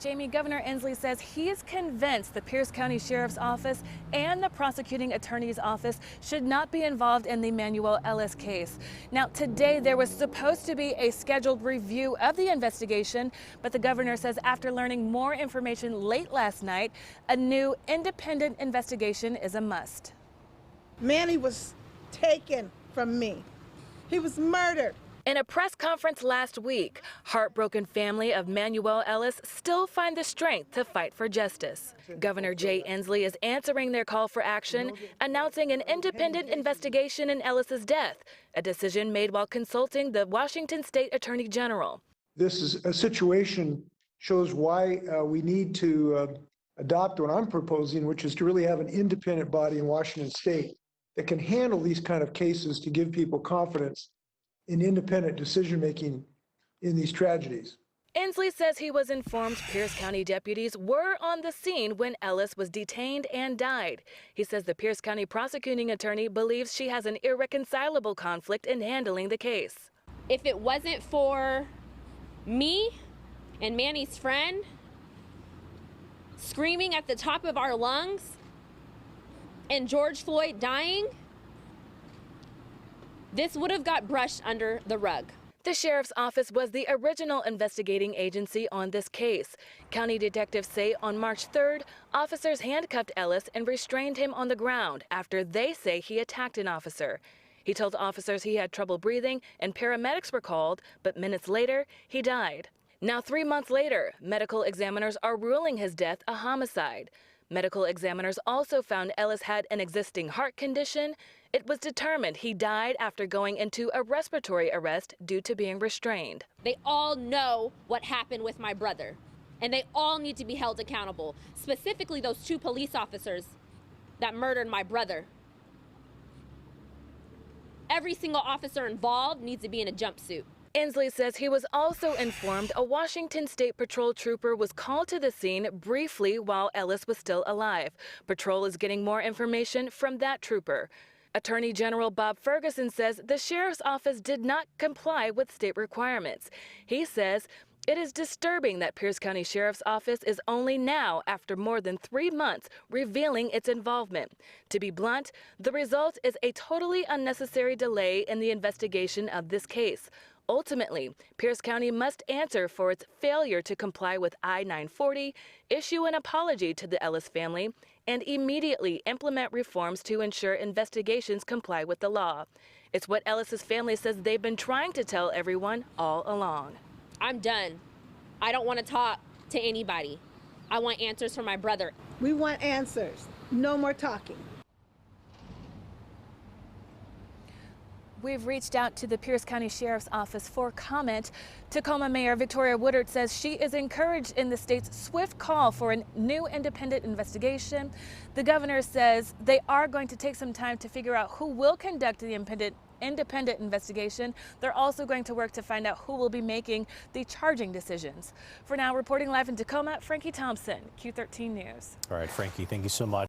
Jamie, Governor Inslee says he is convinced the Pierce County Sheriff's Office and the prosecuting attorney's office should not be involved in the Manuel Ellis case. Now, today there was supposed to be a scheduled review of the investigation, but the governor says after learning more information late last night, a new independent investigation is a must. Manny was taken from me. He was murdered. In a press conference last week, heartbroken family of Manuel Ellis still find the strength to fight for justice. Governor Jay Inslee is answering their call for action, announcing an independent investigation in Ellis's death, a decision made while consulting the Washington State Attorney General. This is a situation shows why we need to adopt what I'm proposing, which is to really have an independent body in Washington State that can handle these kind of cases to give people confidence in independent decision-making in these tragedies. Inslee says he was informed Pierce County deputies were on the scene when Ellis was detained and died. He says the Pierce County prosecuting attorney believes she has an irreconcilable conflict in handling the case. If it wasn't for me and Manny's friend screaming at the top of our lungs and George Floyd dying, this would have got brushed under the rug. The sheriff's office was the original investigating agency on this case. County detectives say on March 3rd, officers handcuffed Ellis and restrained him on the ground after they say he attacked an officer. He told officers he had trouble breathing and paramedics were called, but minutes later, he died. Now, 3 months later, medical examiners are ruling his death a homicide. Medical examiners also found Ellis had an existing heart condition. It was determined he died after going into a respiratory arrest due to being restrained. They all know what happened with my brother, and they all need to be held accountable, specifically those 2 police officers that murdered my brother. Every single officer involved needs to be in a jumpsuit. Inslee says he was also informed a Washington State Patrol trooper was called to the scene briefly while Ellis was still alive. Patrol is getting more information from that trooper. Attorney General Bob Ferguson says the sheriff's office did not comply with state requirements. He says it is disturbing that Pierce County Sheriff's Office is only now, after more than 3 months, revealing its involvement. To be blunt, the result is a totally unnecessary delay in the investigation of this case. Ultimately, Pierce County must answer for its failure to comply with I-940, issue an apology to the Ellis family, and immediately implement reforms to ensure investigations comply with the law. It's what Ellis's family says they've been trying to tell everyone all along. I'm done. I don't want to talk to anybody. I want answers from my brother. We want answers. No more talking. We've reached out to the Pierce County Sheriff's Office for comment. Tacoma Mayor Victoria Woodard says she is encouraged in the state's swift call for a new independent investigation. The governor says they are going to take some time to figure out who will conduct the independent investigation. They're also going to work to find out who will be making the charging decisions. For now, reporting live in Tacoma, Frankie Thompson, Q13 News. All right, Frankie, thank you so much.